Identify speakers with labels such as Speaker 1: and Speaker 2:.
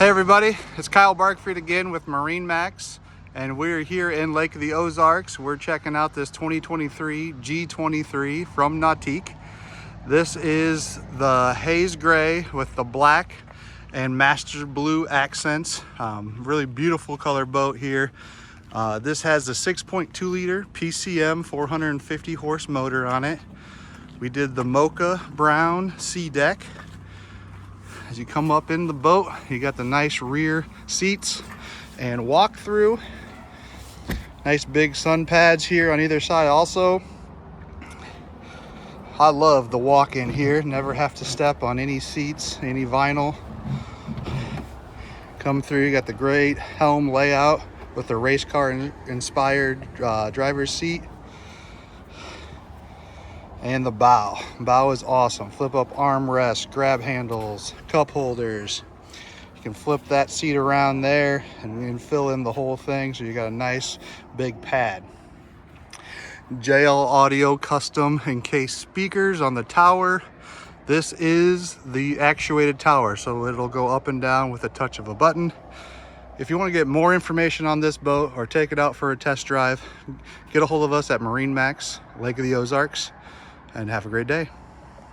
Speaker 1: Hey everybody, it's Kyle Barkfried again with MarineMax, and we're here in Lake of the Ozarks. We're checking out this 2023 G23 from Nautique. This is the haze gray with the black and master blue accents. Really beautiful color boat here. This has a 6.2 liter PCM 450 horse motor on it. We did the mocha brown sea deck. As you come up in the boat, you got the nice rear seats and walk through. Nice big sun pads here on either side also. I love the walk in here. Never have to step on any seats, any vinyl. Come through, you got the great helm layout with the race car inspired driver's seat. And the bow. Bow is awesome. Flip up armrests, grab handles, cup holders. You can flip that seat around there and fill in the whole thing, so you got a nice big pad. JL Audio custom encased speakers on the tower. This is the actuated tower, so it'll go up and down with a touch of a button. If you want to get more information on this boat or take it out for a test drive, get a hold of us at MarineMax, Lake of the Ozarks, and have a great day.